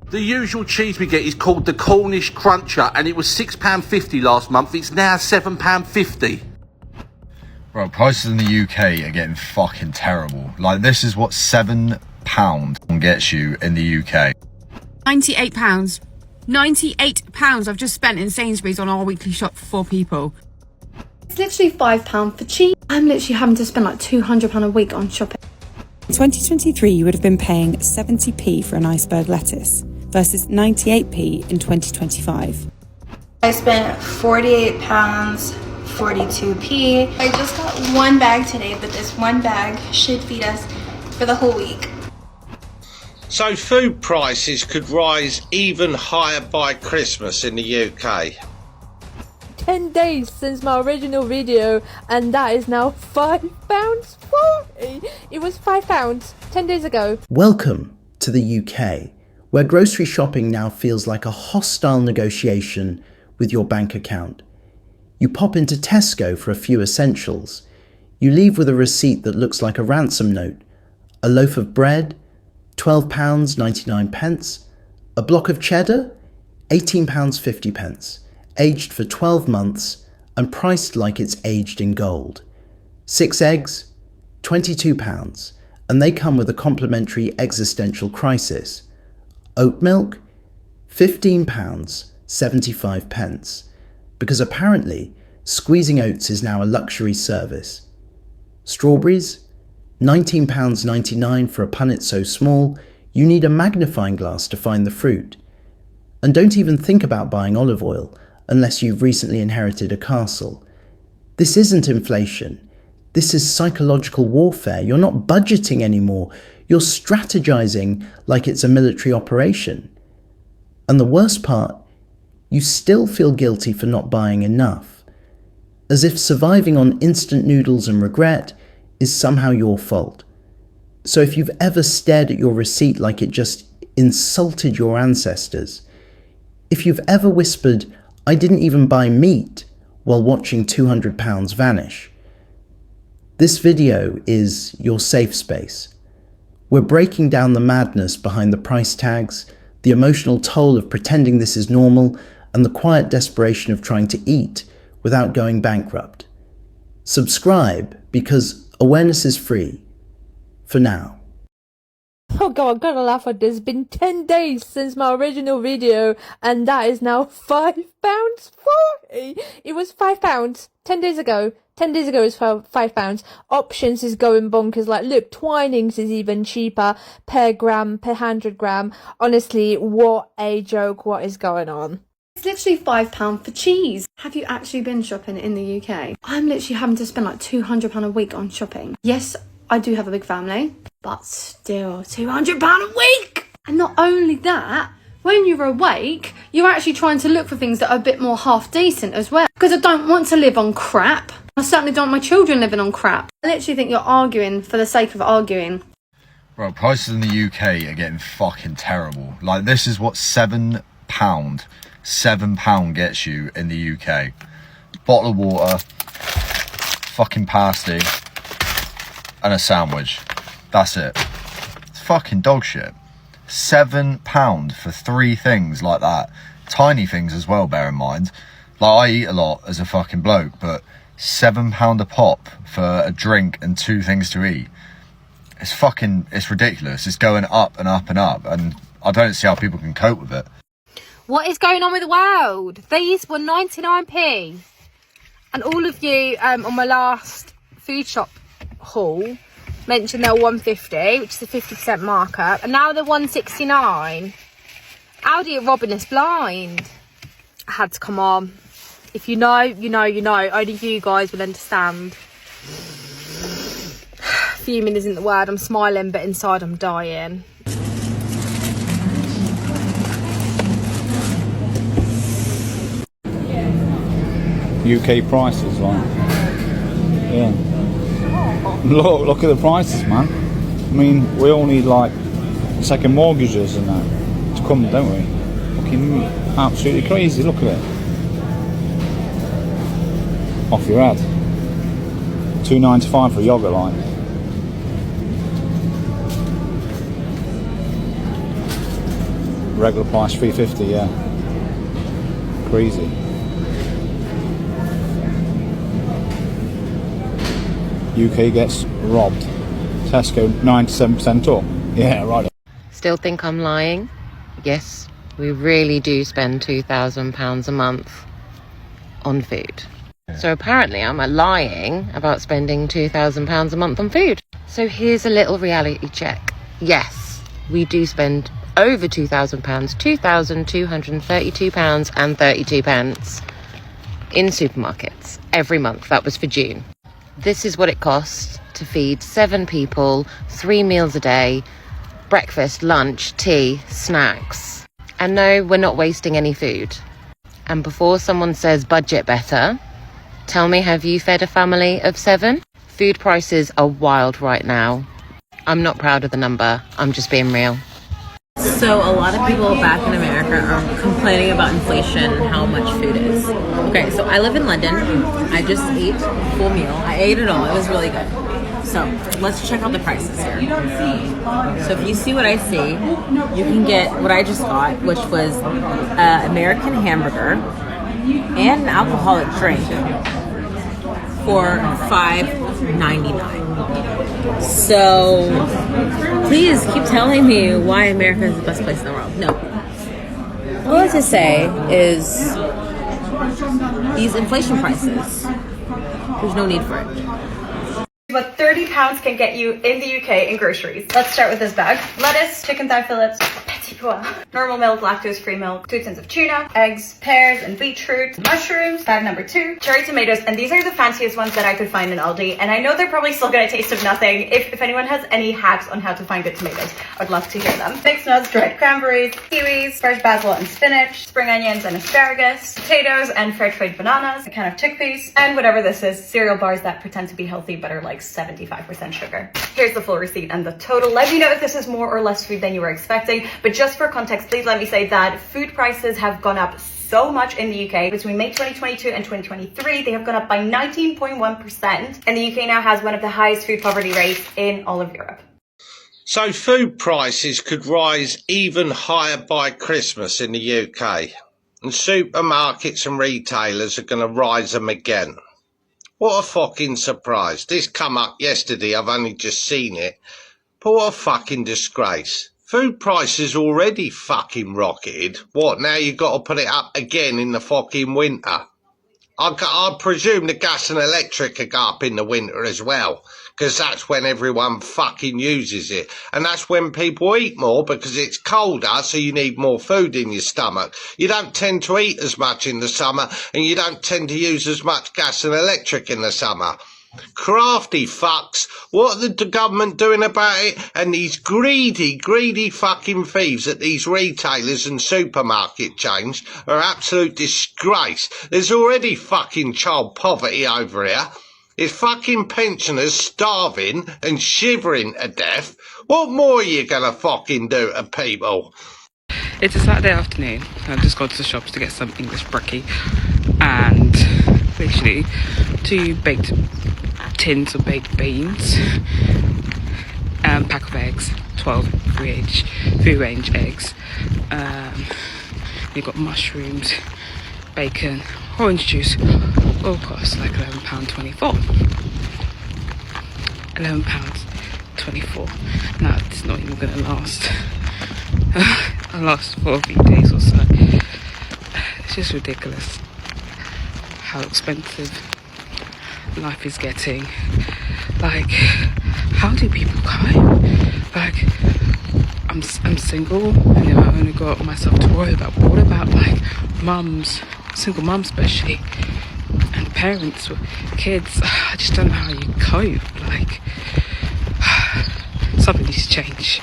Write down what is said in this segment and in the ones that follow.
The usual cheese we get is called the Cornish Cruncher, and it was £6.50 last month. It's now £7.50. Bro, prices in the UK are getting fucking terrible. Like, this is what £7 gets you in the UK. £98. £98 I've just spent in Sainsbury's on our weekly shop for 4 people. It's literally £5 for cheese. I'm literally having to spend like £200 a week on shopping. In 2023, you would have been paying 70p for an iceberg lettuce versus 98p in 2025. I spent £48, 42p. I just got one bag today, but this one bag should feed us for the whole week. So food prices could rise even higher by Christmas in the UK. 10 days since my original video, and that is now £5.40. It was £5 10 days ago. Welcome to the UK, where grocery shopping now feels like a hostile negotiation with your bank account. You pop into Tesco for a few essentials. You leave with a receipt that looks like a ransom note, a loaf of bread, £12.99, a block of cheddar, £18.50, aged for 12 months and priced like it's aged in gold. 6 eggs, £22, and they come with a complimentary existential crisis. Oat milk, £15.75, because apparently squeezing oats is now a luxury service. Strawberries, £19.99 for a punnet so small you need a magnifying glass to find the fruit. And don't even think about buying olive oil unless you've recently inherited a castle. This isn't inflation. This is psychological warfare. You're not budgeting anymore. You're strategizing like it's a military operation. And the worst part, you still feel guilty for not buying enough, as if surviving on instant noodles and regret is somehow your fault. So if you've ever stared at your receipt like it just insulted your ancestors, if you've ever whispered, "I didn't even buy meat," while watching £200 vanish, this video is your safe space. We're breaking down the madness behind the price tags, the emotional toll of pretending this is normal, and the quiet desperation of trying to eat without going bankrupt. Subscribe because awareness is free. For now. Oh god, I'm gonna laugh at this. It's been 10 days since my original video, and that is now £5.40. It was £5 10 days ago. 10 days ago it was £5. Options is going bonkers. Like, look, Twinings is even cheaper per gram, per 100 gram. Honestly, what a joke. What is going on? It's literally £5 for cheese. Have you actually been shopping in the UK? I'm literally having to spend like £200 a week on shopping. Yes, I do have a big family, but still £200 a week! And not only that, when you're awake, you're actually trying to look for things that are a bit more half decent as well. Because I don't want to live on crap. I certainly don't want my children living on crap. I literally think you're arguing for the sake of arguing. Bro, prices in the UK are getting fucking terrible. Like, this is what £7 gets you in the UK. Bottle of water, fucking pasty, and a sandwich. That's it. It's fucking dog shit. £7 for 3 things like that. Tiny things as well, bear in mind. Like, I eat a lot as a fucking bloke, but £7 a pop for a drink and 2 things to eat. It's ridiculous. It's going up and up and up, and I don't see how people can cope with it. What is going on with the world? These were 99p. And all of you on my last food shop haul mentioned they were 150, which is a 50% markup, and now they're 169. Aldi are robbing us blind. I had to come on. If you know, you know, you know. Only you guys will understand. Fuming isn't the word. I'm smiling, but inside I'm dying. UK prices, like, yeah. Look at the prices, man. I mean, we all need like second mortgages and that to come, don't we? Fucking absolutely crazy. Look at it. Off your head. £2.95 for a yogurt line. Regular price $3.50, yeah. Crazy. UK gets robbed. Tesco 97% up. Yeah, right. Still think I'm lying? Yes, we really do spend £2,000 a month on food. So apparently I'm lying about spending £2,000 a month on food. So here's a little reality check. Yes, we do spend over £2,000, £2,232.32 in supermarkets every month. That was for June. This is what it costs to feed 7 people, 3 meals a day, breakfast, lunch, tea, snacks. And no, we're not wasting any food. And before someone says budget better, tell me, have you fed a family of 7? Food prices are wild right now. I'm not proud of the number, I'm just being real. So a lot of people back in America are complaining about inflation and how much food is. Okay, so I live in London. I just ate a full meal. I ate it all. It was really good. So let's check out the prices here. So if you see what I see, you can get what I just got, which was an American hamburger and an alcoholic drink for $5.99. So please keep telling me why America is the best place in the world. No. All I have to say is these inflation prices, there's no need for it. What £30 can get you in the UK in groceries. Let's start with this bag. Lettuce, chicken thigh fillets, petit pois, normal milk, lactose-free milk, 2 tins of tuna, eggs, pears and beetroot, mushrooms, bag number 2, cherry tomatoes, and these are the fanciest ones that I could find in Aldi, and I know they're probably still gonna taste of nothing. If anyone has any hacks on how to find good tomatoes, I'd love to hear them. Mixed nuts, dried cranberries, kiwis, fresh basil and spinach, spring onions and asparagus, potatoes and fair trade bananas, a can of chickpeas, and whatever this is, cereal bars that pretend to be healthy but are like 75% sugar. Here's the full receipt and the total. Let me know if this is more or less food than you were expecting, but just for context, please let me say that food prices have gone up so much in the UK. Between May 2022 and 2023, they have gone up by 19.1%, and the UK now has one of the highest food poverty rates in all of Europe. So food prices could rise even higher by Christmas in the UK, and supermarkets and retailers are going to rise them again. What a fucking surprise. This come up yesterday, I've only just seen it. But what a fucking disgrace. Food prices already fucking rocketed. What, now you got to put it up again in the fucking winter? I presume the gas and electric will go up in the winter as well, because that's when everyone fucking uses it. And that's when people eat more, because it's colder, so you need more food in your stomach. You don't tend to eat as much in the summer, and you don't tend to use as much gas and electric in the summer. Crafty fucks. What are the government doing about it? And these greedy fucking thieves at these retailers and supermarket chains are absolute disgrace. There's already fucking child poverty over here. There's fucking pensioners starving and shivering to death. What more are you gonna fucking do to people? It's a Saturday afternoon. I've just gone to the shops to get some English brekkie and literally 2 baked tins of baked beans, pack of eggs, 12 free range eggs. You've got mushrooms, bacon, orange juice, all costs like £11.24. £11.24. Now it's not even going to last. I'll last for a few days or so. It's just ridiculous how expensive life is getting. Like, how do people cope? Like, I'm single, and I've only got myself to worry about. But what about like mums, single mums especially, and parents with kids? I just don't know how you cope. Like, something needs to change.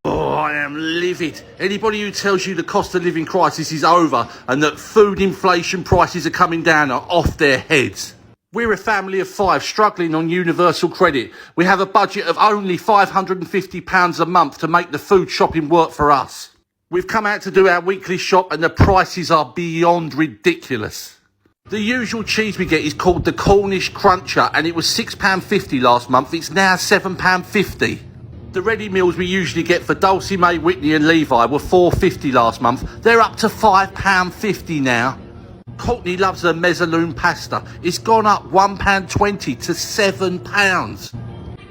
Oh, I am livid. Anybody who tells you the cost of living crisis is over and that food inflation prices are coming down are off their heads. We're a family of 5 struggling on universal credit. We have a budget of only £550 a month to make the food shopping work for us. We've come out to do our weekly shop and the prices are beyond ridiculous. The usual cheese we get is called the Cornish Cruncher and it was £6.50 last month. It's now £7.50. The ready meals we usually get for Dulcie, May, Whitney and Levi were $4.50 last month. They're up to £5.50 now. Courtney loves her mezzalune pasta. It's gone up £1.20 to £7.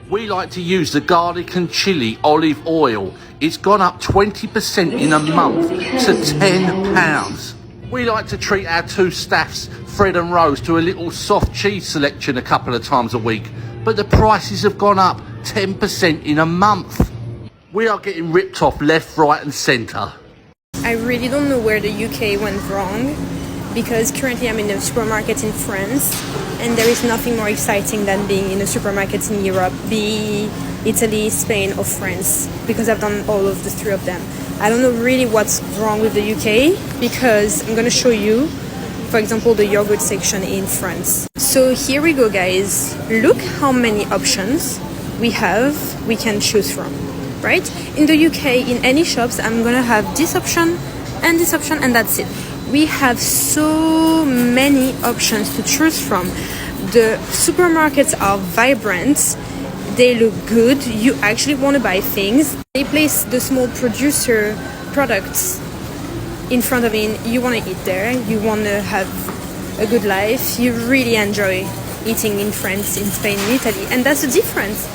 We like to use the garlic and chilli olive oil. It's gone up 20% in a month to £10. We like to treat our two staffs, Fred and Rose, to a little soft cheese selection a couple of times a week. But the prices have gone up 10% in a month. We are getting ripped off left, right and centre. I really don't know where the UK went wrong, because currently I'm in a supermarket in France and there is nothing more exciting than being in a supermarket in Europe, be Italy, Spain or France, because I've done all of the three of them. I don't know really what's wrong with the UK, because I'm going to show you, for example, the yogurt section in France. So here we go, guys. Look how many options we can choose from, right? In the UK, in any shops, I'm gonna have this option, and that's it. We have so many options to choose from. The supermarkets are vibrant, they look good, you actually want to buy things. They place the small producer products in front of you, you want to eat there, you want to have a good life, you really enjoy eating in France, in Spain, in Italy, and that's the difference.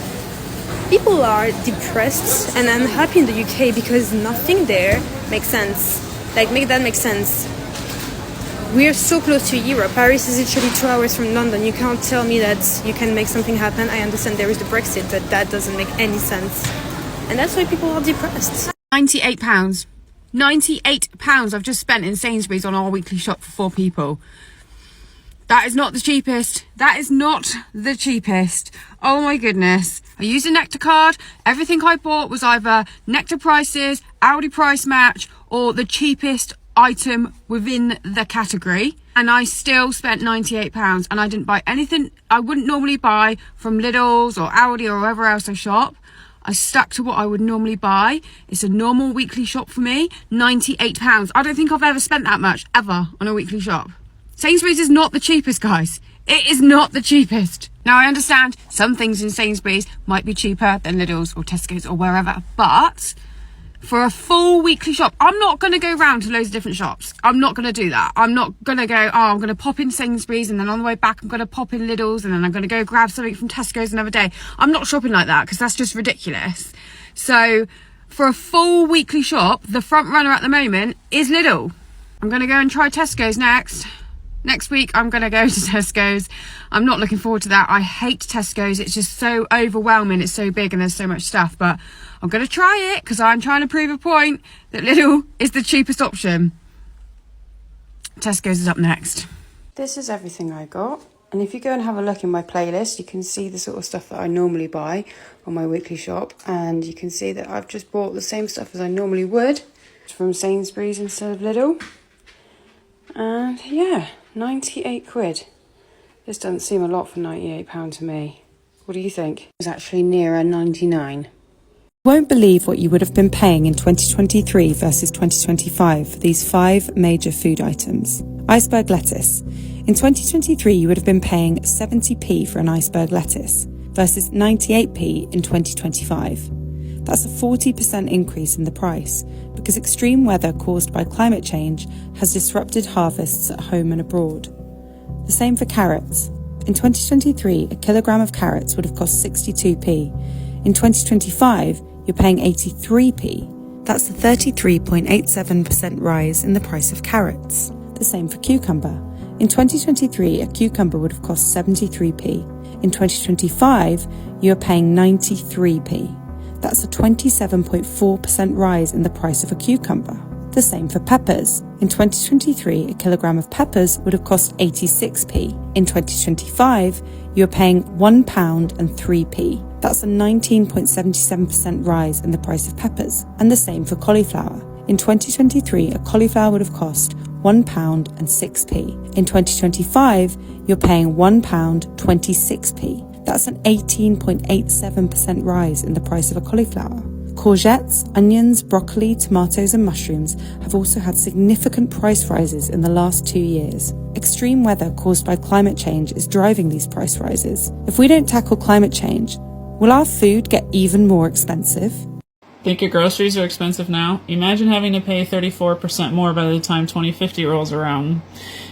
People are depressed and unhappy in the UK because nothing there makes sense. Make that make sense. We are so close to Europe. Paris is literally 2 hours from London. You can't tell me that you can make something happen. I understand there is the Brexit, but that doesn't make any sense. And that's why people are depressed. £98. £98 I've just spent in Sainsbury's on our weekly shop for 4 people. That is not the cheapest. That is not the cheapest. Oh my goodness. I used a Nectar card. Everything I bought was either Nectar prices, Aldi price match, or the cheapest item within the category. And I still spent £98 and I didn't buy anything I wouldn't normally buy from Lidl's or Aldi or wherever else I shop. I stuck to what I would normally buy. It's a normal weekly shop for me. £98. I don't think I've ever spent that much, ever, on a weekly shop. Sainsbury's is not the cheapest, guys. It is not the cheapest. Now, I understand some things in Sainsbury's might be cheaper than Lidl's or Tesco's or wherever, but for a full weekly shop, I'm not going to go round to loads of different shops. I'm not going to do that. I'm not going to go, I'm going to pop in Sainsbury's and then on the way back, I'm going to pop in Lidl's and then I'm going to go grab something from Tesco's another day. I'm not shopping like that because that's just ridiculous. So for a full weekly shop, the front runner at the moment is Lidl. I'm going to go and try Tesco's next. Next week, I'm going to go to Tesco's. I'm not looking forward to that. I hate Tesco's. It's just so overwhelming. It's so big and there's so much stuff. But I'm going to try it because I'm trying to prove a point that Lidl is the cheapest option. Tesco's is up next. This is everything I got. And if you go and have a look in my playlist, you can see the sort of stuff that I normally buy on my weekly shop. And you can see that I've just bought the same stuff as I normally would from Sainsbury's instead of Lidl. And yeah, 98 quid. This doesn't seem a lot for £98 to me. What do you think? It's actually nearer 99. You won't believe what you would have been paying in 2023 versus 2025 for these 5 major food items. Iceberg lettuce. In 2023, you would have been paying 70p for an iceberg lettuce versus 98p in 2025. That's a 40% increase in the price because extreme weather caused by climate change has disrupted harvests at home and abroad. The same for carrots. In 2023, a kilogram of carrots would have cost 62p. In 2025, you're paying 83p. That's a 33.87% rise in the price of carrots. The same for cucumber. In 2023, a cucumber would have cost 73p. In 2025, you're paying 93p. That's a 27.4% rise in the price of a cucumber. The same for peppers. In 2023, a kilogram of peppers would have cost 86p. In 2025, you're paying £1 and 3p. That's a 19.77% rise in the price of peppers. And the same for cauliflower. In 2023, a cauliflower would have cost £1 and 6p. In 2025, you're paying £1 26p. That's an 18.87% rise in the price of a cauliflower. Courgettes, onions, broccoli, tomatoes and mushrooms have also had significant price rises in the last 2 years. Extreme weather caused by climate change is driving these price rises. If we don't tackle climate change, Will our food get even more expensive? Think your groceries are expensive now? Imagine having to pay 34% more by the time 2050 rolls around.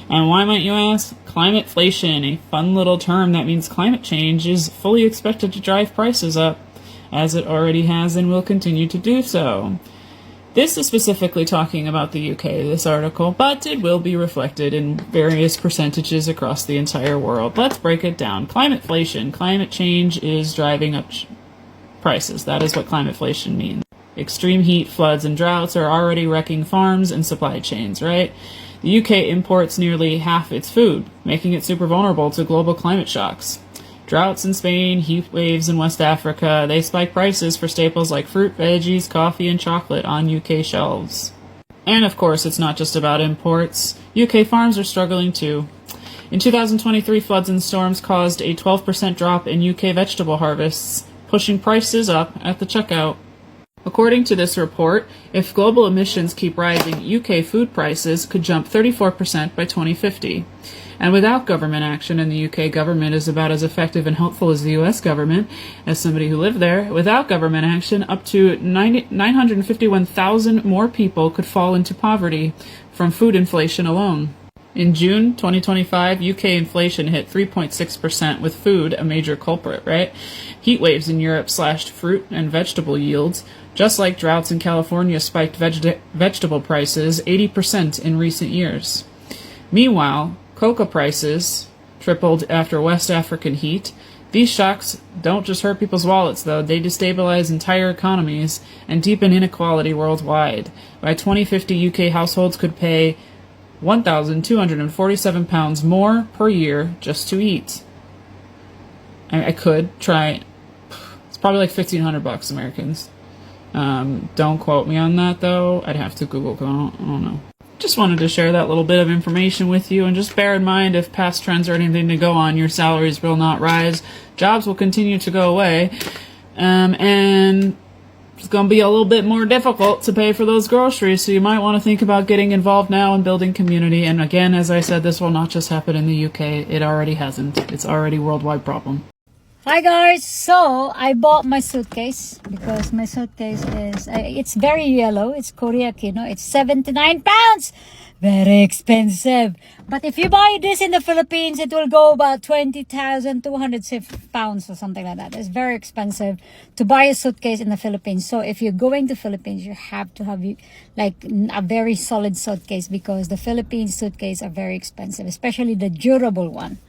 And why might you ask? Climateflation, a fun little term that means climate change, is fully expected to drive prices up, as it already has and will continue to do so. This is specifically talking about the UK, this article, but it will be reflected in various percentages across the entire world. Let's break it down. Climateflation. Climate change is driving up prices. That is what climateflation means. Extreme heat, floods, and droughts are already wrecking farms and supply chains, right? The UK imports nearly half its food, making it super vulnerable to global climate shocks. Droughts in Spain, heat waves in West Africa, they spike prices for staples like fruit, veggies, coffee, and chocolate on UK shelves. And of course, it's not just about imports. UK farms are struggling too. In 2023, floods and storms caused a 12% drop in UK vegetable harvests, pushing prices up at the checkout. According to this report, if global emissions keep rising, UK food prices could jump 34% by 2050. And without government action, and the UK government is about as effective and helpful as the US government, as somebody who lived there, without government action, up to 951,000 more people could fall into poverty from food inflation alone. In June 2025, UK inflation hit 3.6%, with food a major culprit, right? Heat waves in Europe slashed fruit and vegetable yields, just like droughts in California spiked vegetable prices 80% in recent years. Meanwhile, cocoa prices tripled after West African heat. These shocks don't just hurt people's wallets, though. They destabilize entire economies and deepen inequality worldwide. By 2050, UK households could pay £1,247 more per year just to eat. I could try. It's probably like $1,500 Americans. Don't quote me on that, though. I'd have to Google. I don't know. Just wanted to share that little bit of information with you, and just bear in mind, if past trends are anything to go on, your salaries will not rise, jobs will continue to go away, and it's going to be a little bit more difficult to pay for those groceries, so you might want to think about getting involved now in building community. And again, as I said, this will not just happen in the UK. It already hasn't. It's already a worldwide problem. Hi guys, so I bought my suitcase because my suitcase is it's very yellow. It's Korea Kino. It's 79 pounds, very expensive. But if you buy this in the Philippines, it will go about 20,200 pounds or something like that. It's very expensive to buy a suitcase in the Philippines. So if you're going to Philippines, you have to have like a very solid suitcase, because the Philippines suitcase are very expensive, especially the durable one.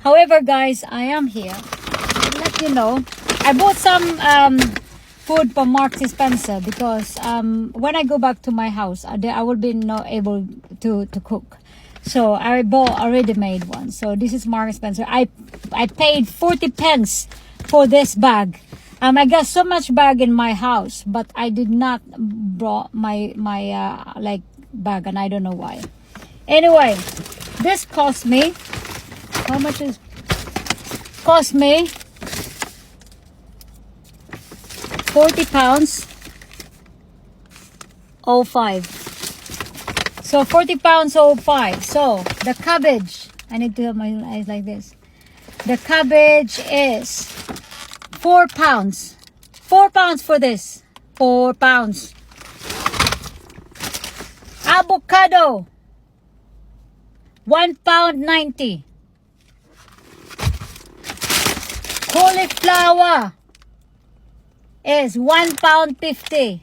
However, guys, I am here to let you know, I bought some food from Marks and Spencer, because when I go back to my house, I will be not able to cook. So I bought a ready-made one. So this is Marks and Spencer. I paid 40 pence for this bag. I got so much bag in my house, but I did not brought my like bag, and I don't know why. Anyway, this cost me, how much is cost me 40 pounds 05. So 40 pounds 05. So the cabbage, I need to have my eyes like this. The cabbage is 4 pounds. 4 pounds for this. 4 pounds. Avocado, £1.90. Cauliflower is £1.50.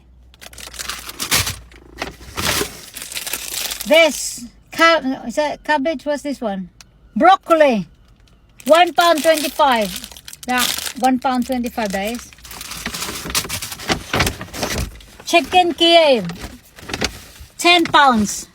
This is that cabbage? What's this one? Broccoli, £1.25. Yeah, £1.25, guys. Chicken Kiev, £10.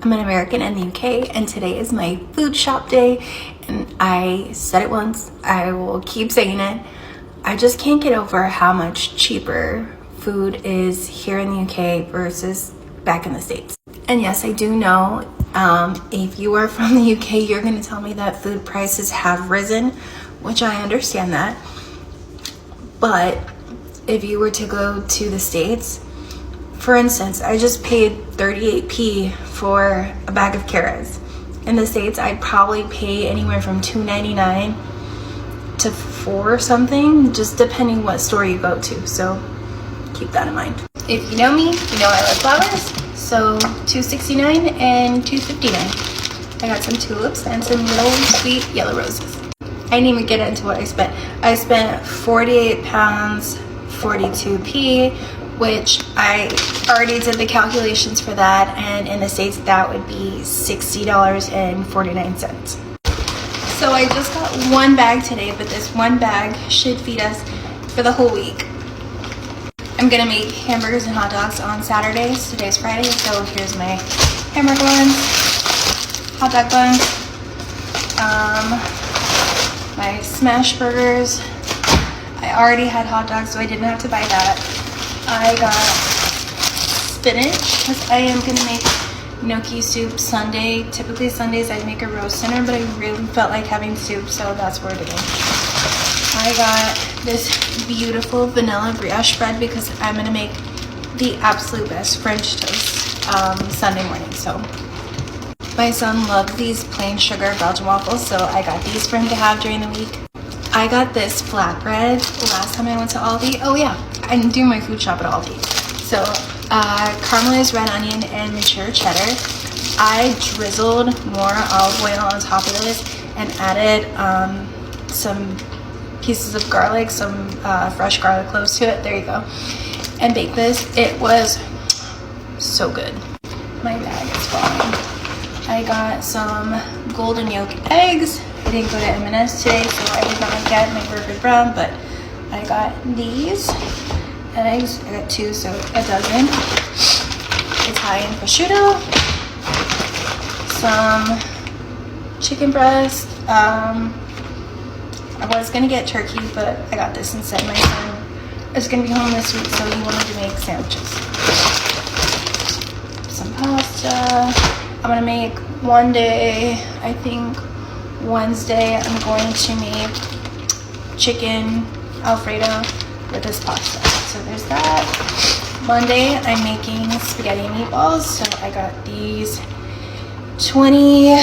I'm an American in the UK, and today is my food shop day. And I said it once, I will keep saying it. I just can't get over how much cheaper food is here in the UK versus back in the States. And yes, I do know if you are from the UK, you're going to tell me that food prices have risen, which I understand that. But if you were to go to the States, for instance, I just paid 38p for a bag of carrots. In the States, I'd probably pay anywhere from $2.99 to $4 something, just depending what store you go to. So keep that in mind. If you know me, you know I love flowers. So $2.69 and $2.59. I got some tulips and some little sweet yellow roses. I didn't even get into what I spent. I spent 48 pounds, 42p, which I already did the calculations for that, and in the States that would be $60.49. So I just got one bag today, but this one bag should feed us for the whole week. I'm gonna make hamburgers and hot dogs on Saturdays. Today's Friday, so here's my hamburger buns, hot dog buns, my smash burgers. I already had hot dogs, so I didn't have to buy that. I got spinach because I am gonna make gnocchi soup Sunday. Typically Sundays I'd make a roast dinner, but I really felt like having soup, so that's what we're doing. I got this beautiful vanilla brioche bread because I'm gonna make the absolute best French toast Sunday morning. So my son loves these plain sugar Belgian waffles, so I got these for him to have during the week. I got this flatbread last time I went to Aldi. Oh yeah, I'm doing my food shop at Aldi. So caramelized red onion and mature cheddar. I drizzled more olive oil on top of this and added some pieces of garlic, some fresh garlic cloves to it. There you go. And baked this. It was so good. My bag is falling. I got some golden yolk eggs. I didn't go to M&S today, so I did not get my burger brown, but I got these eggs. I got 2, so a dozen. Italian prosciutto. Some chicken breast. I was gonna get turkey, but I got this instead. My son is gonna be home this week, so he wanted to make sandwiches. Some pasta. I'm gonna make one day, I think Wednesday, I'm going to make chicken Alfredo with this pasta. So there's that. Monday, I'm making spaghetti and meatballs. So I got these 20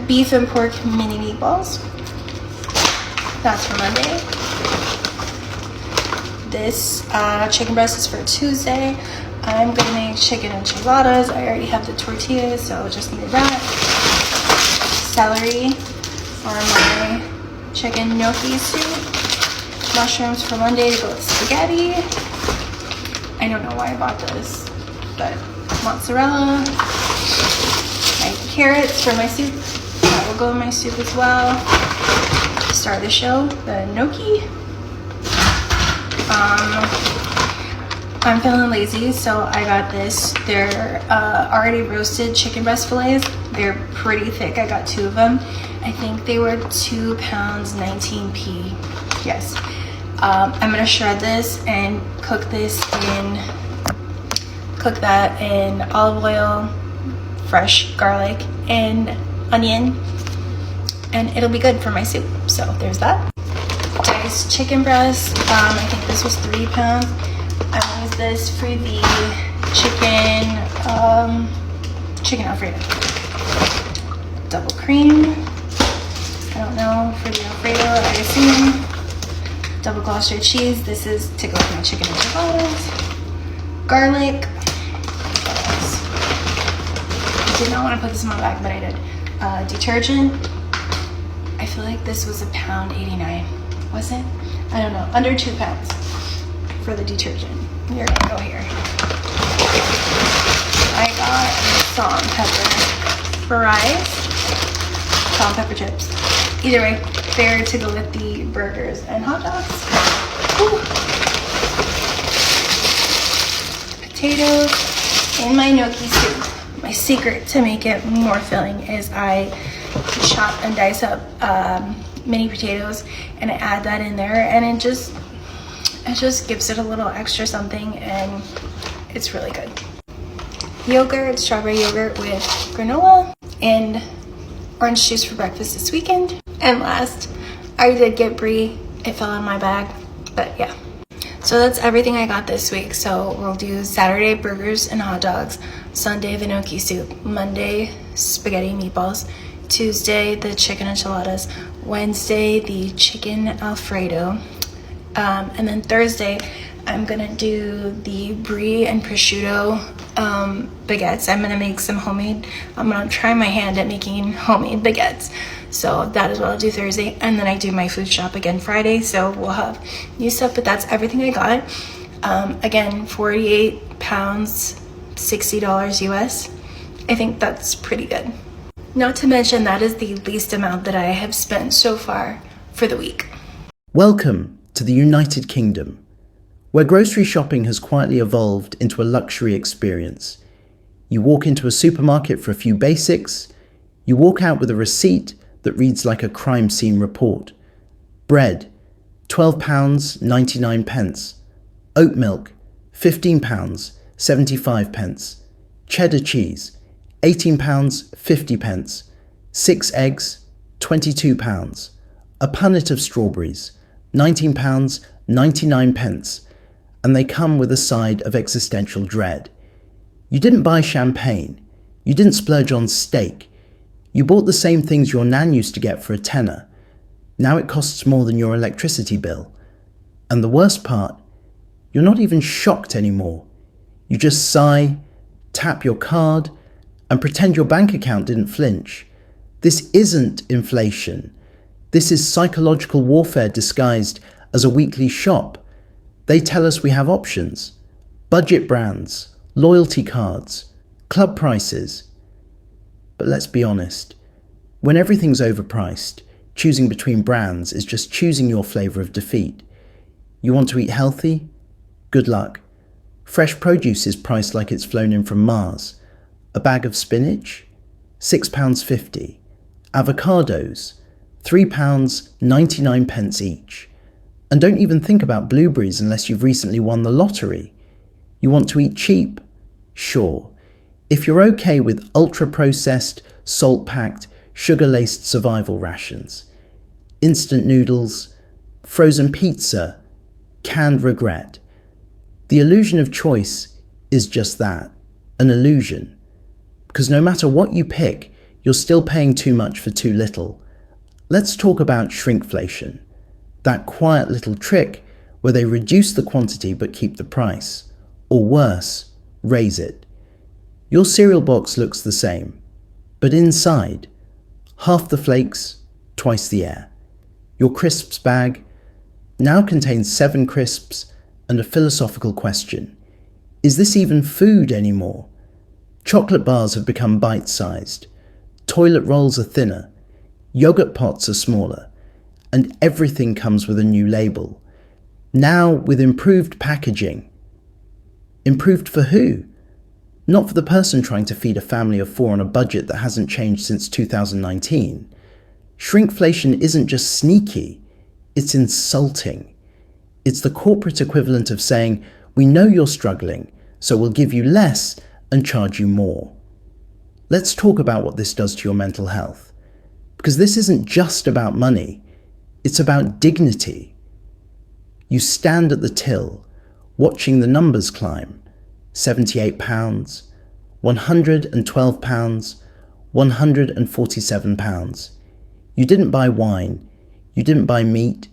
beef and pork mini meatballs. That's for Monday. This chicken breast is for Tuesday. I'm gonna make chicken enchiladas. I already have the tortillas, so I just need that. Celery for my chicken gnocchi soup. Mushrooms for Monday to go with spaghetti. I don't know why I bought this, but mozzarella. My carrots for my soup. That will go in my soup as well. Start the show, the gnocchi. I'm feeling lazy, so I got this. They're already roasted chicken breast fillets. They're pretty thick. I got 2 of them. I think they were £2.19. Yes. I'm gonna shred this and cook that in olive oil, fresh garlic, and onion, and it'll be good for my soup. So there's that. Diced chicken breast. I think this was £3. I use this for the chicken Alfredo. Double cream. I don't know, for the Alfredo, I assume. Double Gloucester cheese. This is to go with my chicken enchiladas. Garlic. I did not want to put this in my bag, but I did. Detergent. I feel like this was £1.89. Was it? I don't know. Under £2 for the detergent. You're gonna go here. I got salt and pepper fries. Salt and pepper chips. Either way, they're to go with the burgers and hot dogs. Ooh. Potatoes in my gnocchi soup. My my secret to make it more filling is I chop and dice up mini potatoes and I add that in there, and it just gives it a little extra something, and it's really good. Yogurt, strawberry yogurt with granola, and orange juice for breakfast this weekend. And last, I did get brie. It fell in my bag, but yeah. So that's everything I got this week. So we'll do Saturday burgers and hot dogs, Sunday the gnocchi soup, Monday spaghetti meatballs, Tuesday the chicken enchiladas, Wednesday the chicken alfredo, and then Thursday I'm gonna do the brie and prosciutto baguettes. I'm gonna make some homemade. I'm gonna try my hand at making homemade baguettes. So that is what I'll do Thursday, and then I do my food shop again Friday. So we'll have new stuff, but that's everything I got. Again, 48 pounds, $60 US. I think that's pretty good. Not to mention that is the least amount that I have spent so far for the week. Welcome to the United Kingdom, where grocery shopping has quietly evolved into a luxury experience. You walk into a supermarket for a few basics, you walk out with a receipt that reads like a crime scene report. Bread, £12.99. Oat milk, £15.75. Cheddar cheese, £18.50. 6 eggs, £22. A punnet of strawberries, £19.99. And they come with a side of existential dread. You didn't buy champagne. You didn't splurge on steak. You bought the same things your nan used to get for a tenner. Now it costs more than your electricity bill. And the worst part, you're not even shocked anymore. You just sigh, tap your card, and pretend your bank account didn't flinch. This isn't inflation. This is psychological warfare disguised as a weekly shop. They tell us we have options. Budget brands, loyalty cards, club prices. But let's be honest, when everything's overpriced, choosing between brands is just choosing your flavour of defeat. You want to eat healthy? Good luck. Fresh produce is priced like it's flown in from Mars. A bag of spinach? £6.50. Avocados? £3.99 each. And don't even think about blueberries unless you've recently won the lottery. You want to eat cheap? Sure. If you're okay with ultra-processed, salt-packed, sugar-laced survival rations, instant noodles, frozen pizza, canned regret. The illusion of choice is just that, an illusion. Because no matter what you pick, you're still paying too much for too little. Let's talk about shrinkflation, that quiet little trick where they reduce the quantity but keep the price, or worse, raise it. Your cereal box looks the same, but inside, half the flakes, twice the air. Your crisps bag now contains 7 crisps and a philosophical question. Is this even food anymore? Chocolate bars have become bite-sized. Toilet rolls are thinner. Yogurt pots are smaller. And everything comes with a new label. Now with improved packaging. Improved for who? Not for the person trying to feed a family of 4 on a budget that hasn't changed since 2019. Shrinkflation isn't just sneaky, it's insulting. It's the corporate equivalent of saying, we know you're struggling, so we'll give you less and charge you more. Let's talk about what this does to your mental health. Because this isn't just about money, it's about dignity. You stand at the till, watching the numbers climb. £78, £112, £147. You didn't buy wine, you didn't buy meat,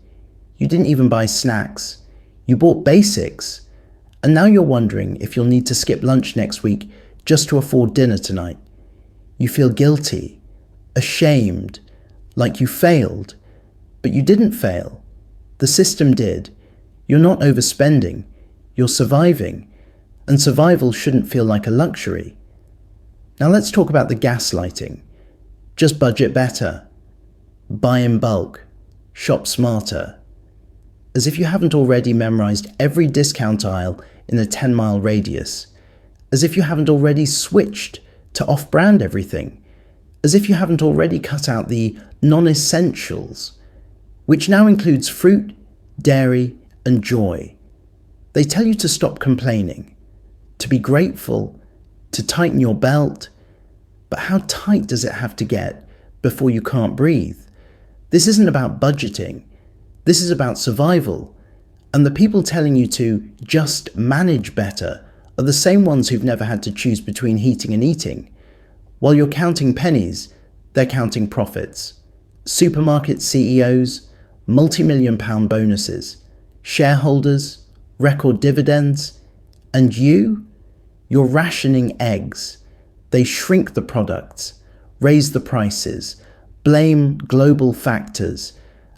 you didn't even buy snacks. You bought basics, and now you're wondering if you'll need to skip lunch next week just to afford dinner tonight. You feel guilty, ashamed, like you failed, but you didn't fail. The system did. You're not overspending, you're surviving. And survival shouldn't feel like a luxury. Now let's talk about the gaslighting. Just budget better. Buy in bulk. Shop smarter. As if you haven't already memorized every discount aisle in a 10-mile radius. As if you haven't already switched to off-brand everything, as if you haven't already cut out the non-essentials, which now includes fruit, dairy, and joy. They tell you to stop complaining, to be grateful, to tighten your belt, but how tight does it have to get before you can't breathe? This isn't about budgeting, this is about survival, and the people telling you to just manage better are the same ones who've never had to choose between heating and eating. While you're counting pennies, they're counting profits. Supermarket CEOs, multi-million-pound bonuses, shareholders, record dividends, and you're rationing eggs. They shrink the products, raise the prices, blame global factors,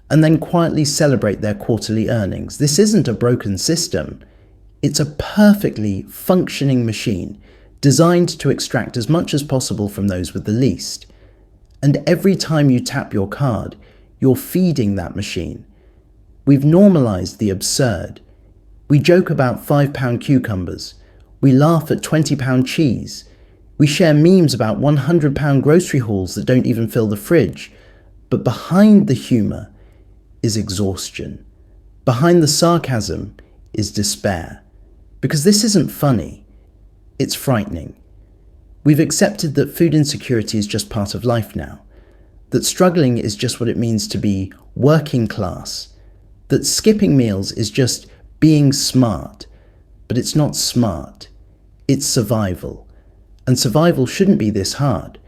and then quietly celebrate their quarterly earnings. This isn't a broken system. It's a perfectly functioning machine designed to extract as much as possible from those with the least. And every time you tap your card, you're feeding that machine. We've normalized the absurd. We joke about £5 cucumbers. We laugh at £20 cheese. We share memes about £100 grocery hauls that don't even fill the fridge. But behind the humour is exhaustion. Behind the sarcasm is despair. Because this isn't funny, it's frightening. We've accepted that food insecurity is just part of life now, that struggling is just what it means to be working class, that skipping meals is just being smart, but it's not smart, it's survival. And survival shouldn't be this hard.